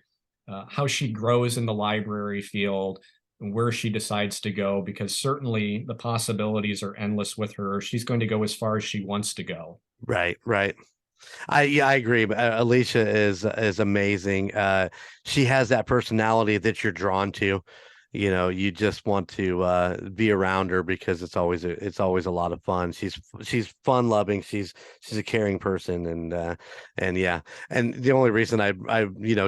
how she grows in the library field and where she decides to go, because certainly the possibilities are endless with her. She's going to go as far as she wants to go. Right. I agree. But Alicia is amazing. She has that personality that you're drawn to. You know, you just want to be around her because it's always a lot of fun. She's fun loving. She's a caring person, and yeah. And the only reason I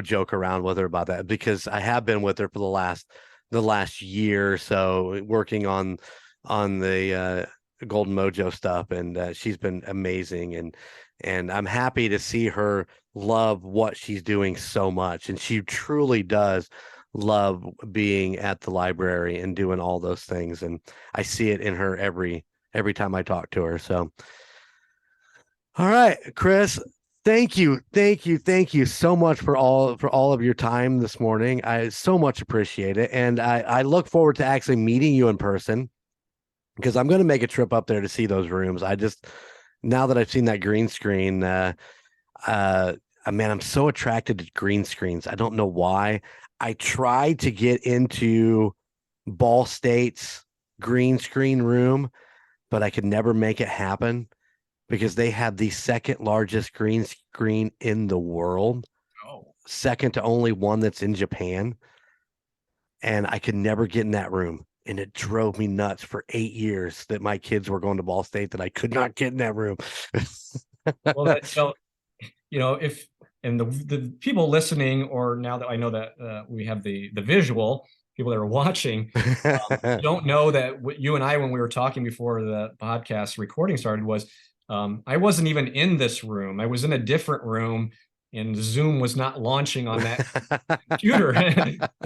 joke around with her about that, because I have been with her for the last year or so, working on the Golden Mojo stuff, and she's been amazing, and I'm happy to see her love what she's doing so much, and she truly does love being at the library and doing all those things, and I see it in her every time I talk to her. So all right, Chris, thank you so much for all of your time this morning. I so much appreciate it, and I look forward to actually meeting you in person, because I'm going to make a trip up there to see those rooms. Now that I've seen that green screen, man, I'm so attracted to green screens. I don't know why. I tried to get into Ball State's green screen room, but I could never make it happen because they have the second largest green screen in the world. Oh. Second to only one that's in Japan. And I could never get in that room. And it drove me nuts for 8 years that my kids were going to Ball State, that I could not get in that room. Well, and the people listening, or now that I know that we have the visual, people that are watching, don't know that what you and I, when we were talking before the podcast recording started, was I wasn't even in this room. I was in a different room, and Zoom was not launching on that computer.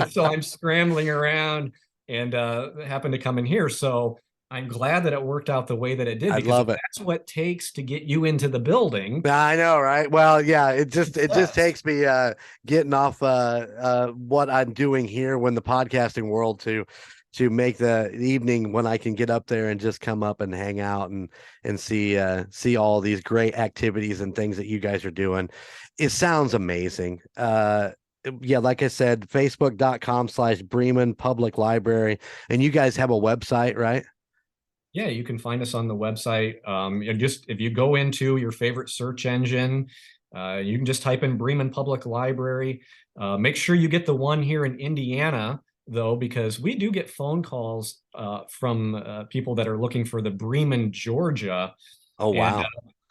So I'm scrambling around and happened to come in here. So I'm glad that it worked out the way that it did. I love it. That's what it takes to get you into the building. I know, right? Well, yeah, it just takes me getting off what I'm doing here when the podcasting world to make the evening when I can get up there and just come up and hang out and see all these great activities and things that you guys are doing. It sounds amazing. Yeah, like I said, facebook.com/Bremen Public Library. And you guys have a website, right? Yeah, you can find us on the website. Just if you go into your favorite search engine, you can just type in Bremen Public Library. Make sure you get the one here in Indiana, though, because we do get phone calls from people that are looking for the Bremen, Georgia. Oh, wow.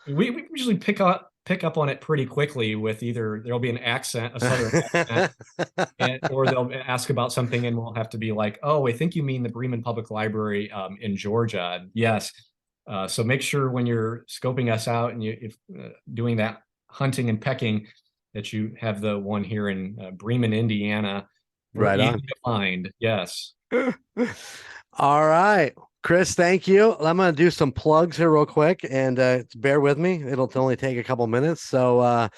And, we usually pick up on it pretty quickly with either there'll be an accent, a southern accent, or they'll ask about something and we'll have to be like, oh, I think you mean the Bremen Public Library in Georgia. Yes. So make sure when you're scoping us out and if doing that hunting and pecking, that you have the one here in Bremen, Indiana. Right on. To find. Yes. All right. Chris, thank you. I'm going to do some plugs here real quick, and bear with me. It'll only take a couple minutes. So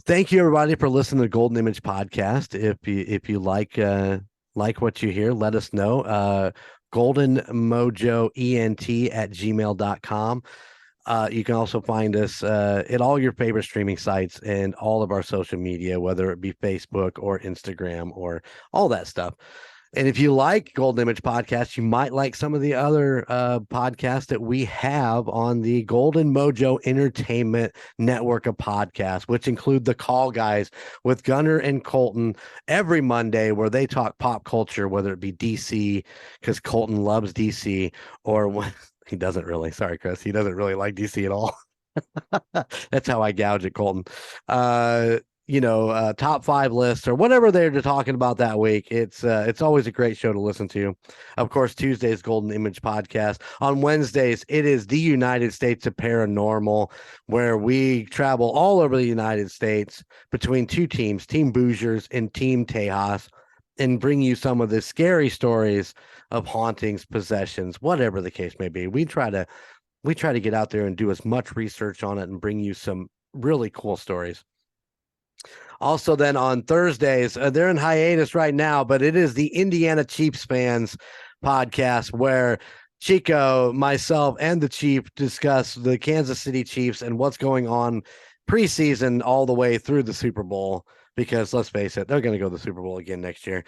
thank you, everybody, for listening to the Golden Image podcast. If you like what you hear, let us know. Golden Mojo ENT@gmail.com. You can also find us at all your favorite streaming sites and all of our social media, whether it be Facebook or Instagram or all that stuff. And if you like Golden Image Podcast, you might like some of the other podcasts that we have on the Golden Mojo Entertainment network of podcasts, which include The Call Guys with Gunnar and Colton every Monday, where they talk pop culture, whether it be DC, because Colton loves DC, or he doesn't really. Sorry, Chris. He doesn't really like DC at all. That's how I gouge at Colton. top 5 lists or whatever they're talking about that week. It's always a great show to listen to. Of course, Tuesday's Golden Image podcast. On Wednesdays, it is the United States of Paranormal, where we travel all over the United States between two teams, Team Boozers and Team Tejas, and bring you some of the scary stories of hauntings, possessions, whatever the case may be. We try to get out there and do as much research on it and bring you some really cool stories. Also, then on Thursdays, they're in hiatus right now, but it is the Indiana Chiefs fans podcast where Chico, myself, and the Chief discuss the Kansas City Chiefs and what's going on preseason all the way through the Super Bowl. Because let's face it, they're going to go to the Super Bowl again next year.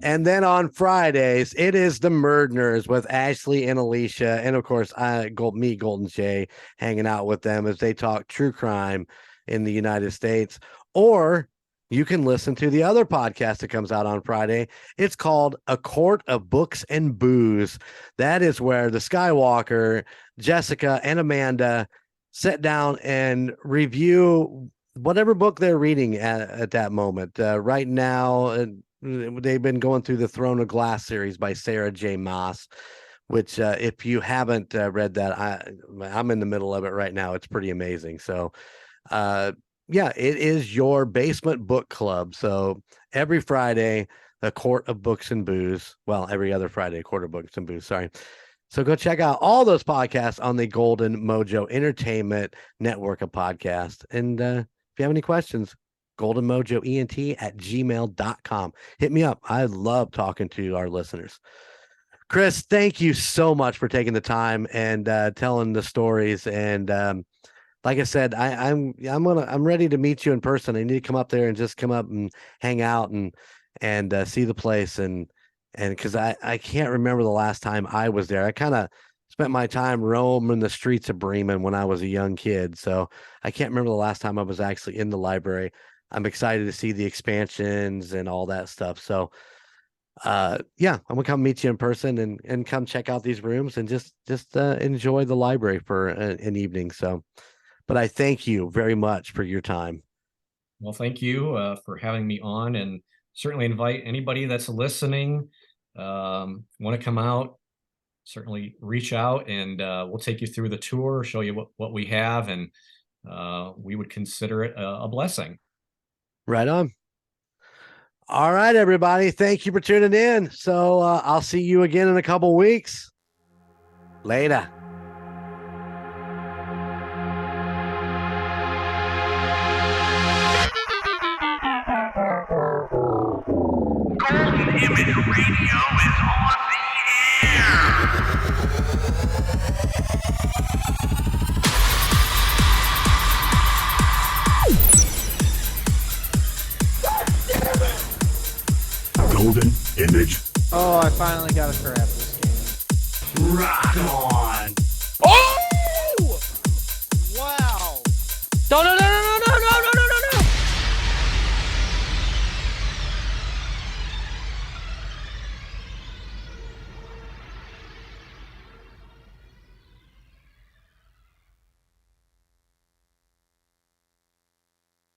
And then on Fridays, it is the MurdNerds with Ashley and Alicia. And of course, Golden Jay, hanging out with them as they talk true crime in the United States. Or you can listen to the other podcast that comes out on Friday. It's called A Court of Books and Booze. That is where the Skywalker, Jessica, and Amanda sit down and review whatever book they're reading at that moment. Right now, they've been going through the Throne of Glass series by Sarah J. Maas, which if you haven't read that, I'm in the middle of it right now. It's pretty amazing. So, yeah, it is your basement book club. So every Friday, a Court of Books and Booze. Well, every other Friday, a Court of Books and Booze. Sorry. So go check out all those podcasts on the Golden Mojo Entertainment network of podcasts. And if you have any questions, goldenmojoent@gmail.com. Hit me up. I love talking to our listeners. Chris, thank you so much for taking the time and telling the stories. And like I said, I'm ready to meet you in person. I need to come up there and just come up and hang out and see the place. And because I can't remember the last time I was there. I kind of spent my time roaming the streets of Bremen when I was a young kid. So I can't remember the last time I was actually in the library. I'm excited to see the expansions and all that stuff. So yeah, I'm gonna come meet you in person and come check out these rooms and just enjoy the library for an evening. So, but I thank you very much for your time. Well, thank you for having me on, and certainly invite anybody that's listening, want to come out, certainly reach out, and we'll take you through the tour, show you what we have, and we would consider it a blessing. Right on. All right, everybody. Thank you for tuning in. So I'll see you again in a couple weeks. Later. Golden Image Radio is on the air. Golden Image. Oh, I finally got to craft this game. Rock on.